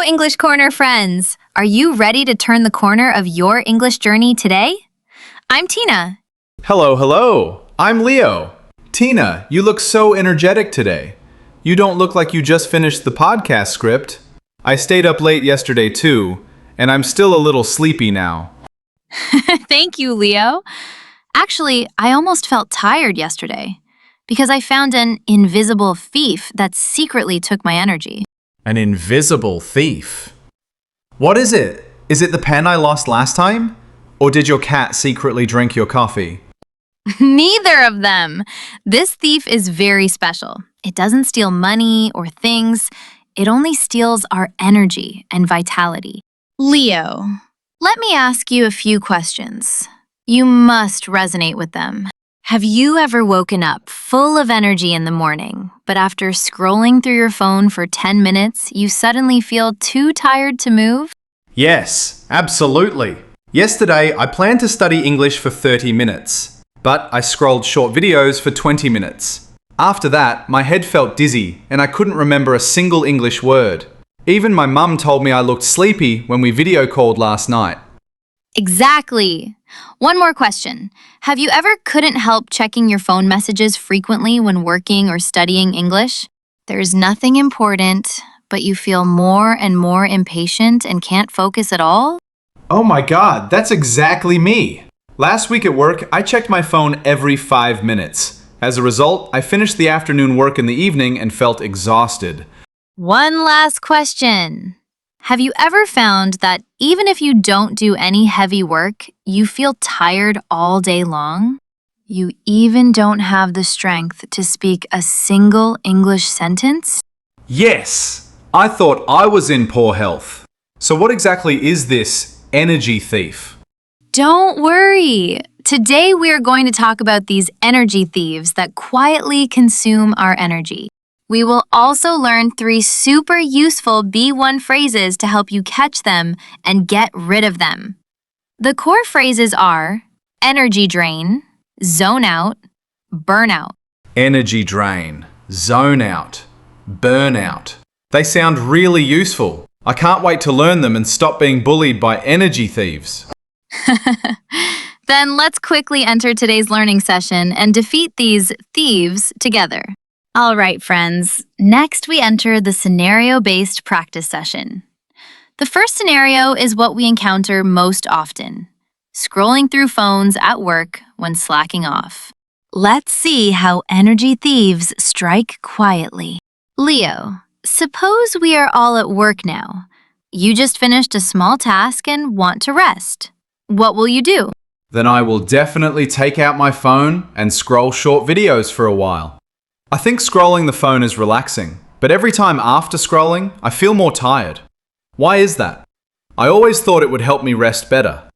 English Corner friends! Are you ready to turn the corner of your English journey today? I'm Tina. Hello, hello. I'm Leo. Tina, you look so energetic today. You don't look like you just finished the podcast script. I stayed up late yesterday too, and I'm still a little sleepy now. Thank you, Leo. Actually, I almost felt tired yesterday because I found an invisible thief that secretly took my energy. An invisible thief? What is it? Is it the pen I lost last time? Or did your cat secretly drink your coffee? Neither of them. This thief is very special. It doesn't steal money or things. It only steals our energy and vitality. Leo, let me ask you a few questions. You must resonate with them. Have you ever woken up full of energy in the morning, but after scrolling through your phone for 10 minutes, you suddenly feel too tired to move? Yes, absolutely. Yesterday, I planned to study English for 30 minutes, but I scrolled short videos for 20 minutes. After that, my head felt dizzy and I couldn't remember a single English word. Even my mum told me I looked sleepy when we video called last night. Exactly. One more question. Have you ever couldn't help checking your phone messages frequently when working or studying English? There's nothing important, but you feel more and more impatient and can't focus at all? Oh my God, that's exactly me. Last week at work, I checked my phone every 5 minutes. As a result, I finished the afternoon work in the evening and felt exhausted. One last question. Have you ever found that even if you don't do any heavy work, you feel tired all day long? You even don't have the strength to speak a single English sentence? Yes, I thought I was in poor health. So what exactly is this energy thief? Don't worry. Today we are going to talk about these energy thieves that quietly consume our energy. We will also learn 3 super useful B1 phrases to help you catch them and get rid of them. The core phrases are energy drain, zone out, burnout. Energy drain, zone out, burnout. They sound really useful. I can't wait to learn them and stop being bullied by energy thieves. Then let's quickly enter today's learning session and defeat these thieves together. All right, friends. Next, we enter the scenario-based practice session. The first scenario is what we encounter most often: scrolling through phones at work when slacking off. Let's see how energy thieves strike quietly. Leo, suppose we are all at work now. You just finished a small task and want to rest. What will you do? Then I will definitely take out my phone and scroll short videos for a while. I think scrolling the phone is relaxing, but every time after scrolling, I feel more tired. Why is that? I always thought it would help me rest better.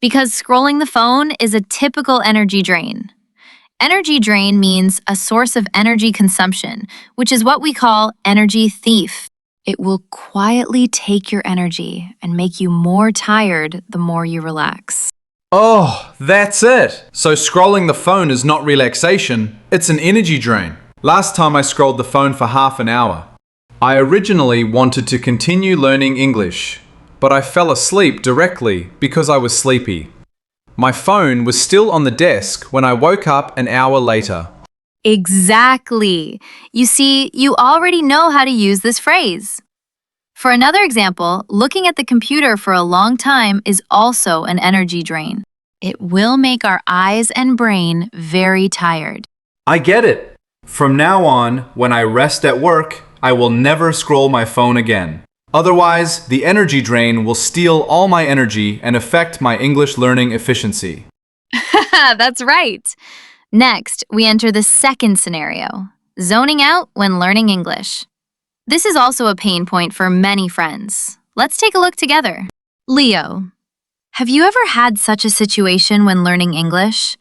Because scrolling the phone is a typical energy drain. Energy drain means a source of energy consumption, which is what we call energy thief. It will quietly take your energy and make you more tired the more you relax. Oh, that's it! So scrolling the phone is not relaxation, it's an energy drain. Last time I scrolled the phone for half an hour. I originally wanted to continue learning English, but I fell asleep directly because I was sleepy. My phone was still on the desk when I woke up an hour later. Exactly. You see, you already know how to use this phrase. For another example, looking at the computer for a long time is also an energy drain. It will make our eyes and brain very tired. I get it. From now on, when I rest at work, I will never scroll my phone again. Otherwise, the energy drain will steal all my energy and affect my English learning efficiency. That's right. Next, we enter the second scenario, zoning out when learning English. This is also a pain point for many friends. Let's take a look together. Leo, have you ever had such a situation when learning English?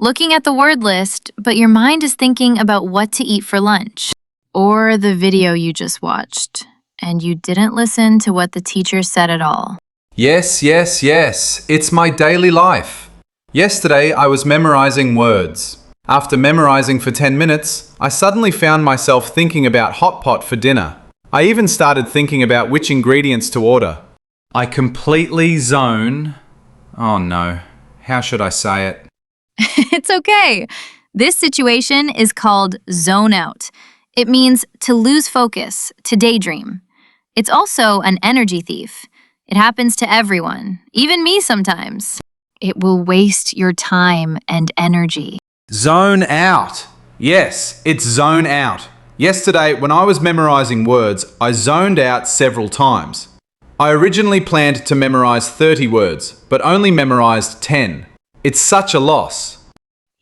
Looking at the word list, but your mind is thinking about what to eat for lunch. Or the video you just watched, and you didn't listen to what the teacher said at all. Yes. It's my daily life. Yesterday, I was memorizing words. After memorizing for 10 minutes, I suddenly found myself thinking about hot pot for dinner. I even started thinking about which ingredients to order. I completely zone. Oh no, how should I say it? It's okay. This situation is called zone out. It means to lose focus, to daydream. It's also an energy thief. It happens to everyone, even me sometimes. It will waste your time and energy. Zone out. Yes, it's zone out. Yesterday, when I was memorizing words, I zoned out several times. I originally planned to memorize 30 words, but only memorized 10. It's such a loss.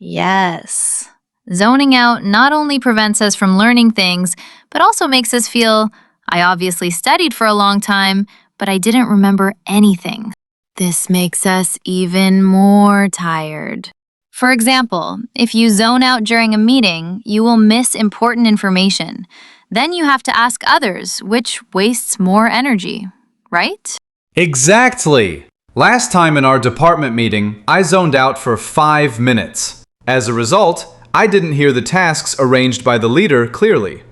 Yes. Zoning out not only prevents us from learning things, but also makes us feel, I obviously studied for a long time, but I didn't remember anything. This makes us even more tired. For example, if you zone out during a meeting, you will miss important information. Then you have to ask others, which wastes more energy, right? Exactly. Last time in our department meeting, I zoned out for 5 minutes. As a result, I didn't hear the tasks arranged by the leader clearly.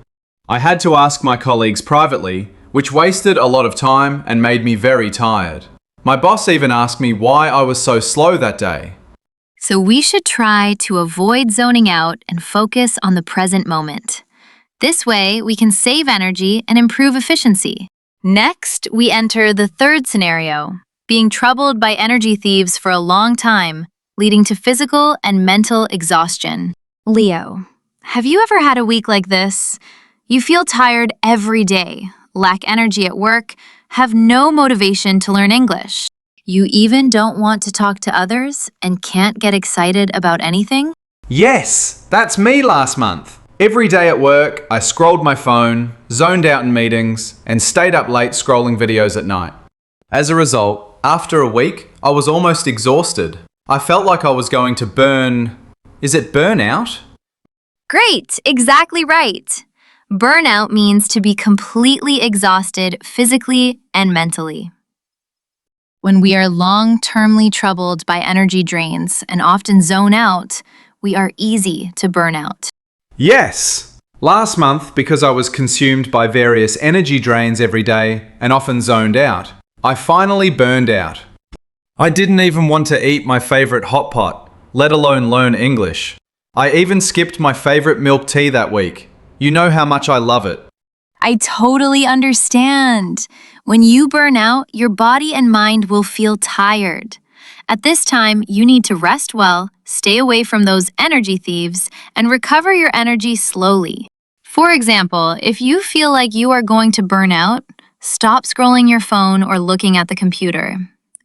I had to ask my colleagues privately, which wasted a lot of time and made me very tired. My boss even asked me why I was so slow that day. So we should try to avoid zoning out and focus on the present moment. This way, we can save energy and improve efficiency. Next, we enter the third scenario, being troubled by energy thieves for a long time, leading to physical and mental exhaustion. Leo, have you ever had a week like this? You feel tired every day, lack energy at work, have no motivation to learn English. You even don't want to talk to others and can't get excited about anything? Yes, that's me last month. Every day at work, I scrolled my phone, zoned out in meetings, and stayed up late scrolling videos at night. As a result, after a week, I was almost exhausted. I felt like I was going to burn... Is it burnout? Great, exactly right. Burnout means to be completely exhausted physically and mentally. When we are long-termly troubled by energy drains and often zone out, we are easy to burn out. Yes! Last month, because I was consumed by various energy drains every day and often zoned out, I finally burned out. I didn't even want to eat my favorite hot pot, let alone learn English. I even skipped my favorite milk tea that week. You know how much I love it. I totally understand. When you burn out, your body and mind will feel tired. At this time, you need to rest well, stay away from those energy thieves, and recover your energy slowly. For example, if you feel like you are going to burn out, stop scrolling your phone or looking at the computer.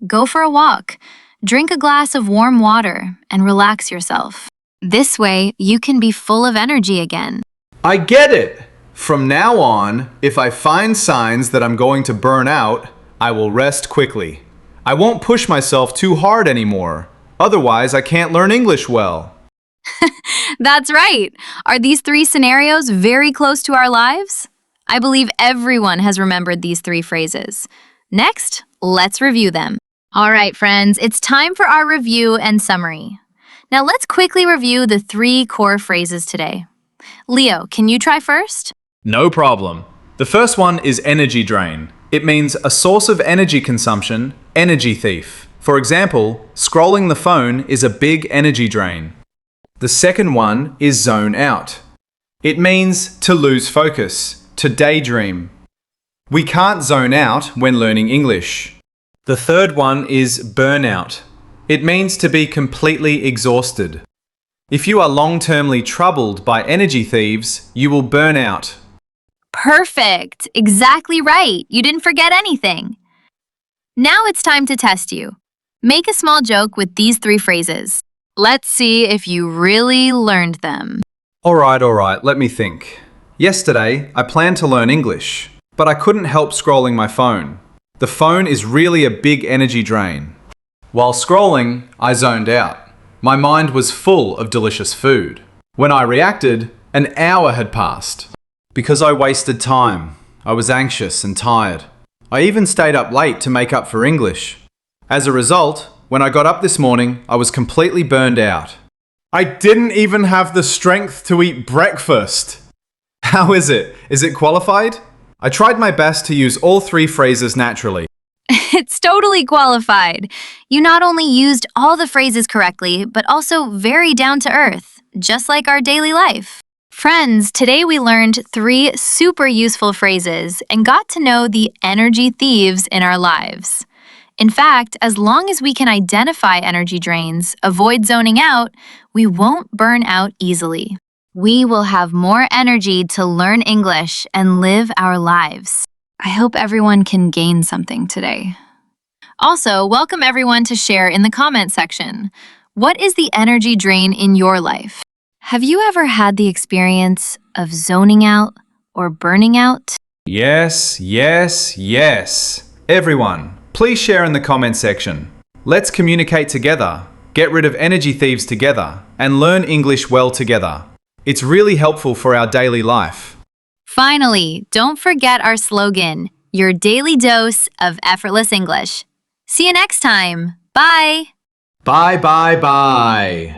Go for a walk, drink a glass of warm water, and relax yourself. This way, you can be full of energy again. I get it! From now on, if I find signs that I'm going to burn out, I will rest quickly. I won't push myself too hard anymore. Otherwise, I can't learn English well. That's right. Are these three scenarios very close to our lives? I believe everyone has remembered these three phrases. Next, let's review them. All right, friends, it's time for our review and summary. Now let's quickly review the three core phrases today. Leo, can you try first? No problem. The first one is energy drain. It means a source of energy consumption, energy thief. For example, scrolling the phone is a big energy drain. The second one is zone out. It means to lose focus, to daydream. We can't zone out when learning English. The third one is burnout. It means to be completely exhausted. If you are long-termly troubled by energy thieves, you will burn out. Perfect. Exactly right. You didn't forget anything. Now it's time to test you. Make a small joke with these three phrases. Let's see if you really learned them. All right, let me think. Yesterday, I planned to learn English, but I couldn't help scrolling my phone. The phone is really a big energy drain. While scrolling, I zoned out. My mind was full of delicious food. When I reacted, an hour had passed. Because I wasted time, I was anxious and tired. I even stayed up late to make up for English. As a result, when I got up this morning, I was completely burned out. I didn't even have the strength to eat breakfast. How is it? Is it qualified? I tried my best to use all three phrases naturally. It's totally qualified. You not only used all the phrases correctly, but also very down to earth, just like our daily life. Friends, today we learned 3 super useful phrases and got to know the energy thieves in our lives. In fact, as long as we can identify energy drains, avoid zoning out, we won't burn out easily. We will have more energy to learn English and live our lives. I hope everyone can gain something today. Also, welcome everyone to share in the comment section. What is the energy drain in your life? Have you ever had the experience of zoning out or burning out? Yes, yes, yes. Everyone, please share in the comment section. Let's communicate together, get rid of energy thieves together, and learn English well together. It's really helpful for our daily life. Finally, don't forget our slogan, your daily dose of effortless English. See you next time. Bye! Bye, bye, bye.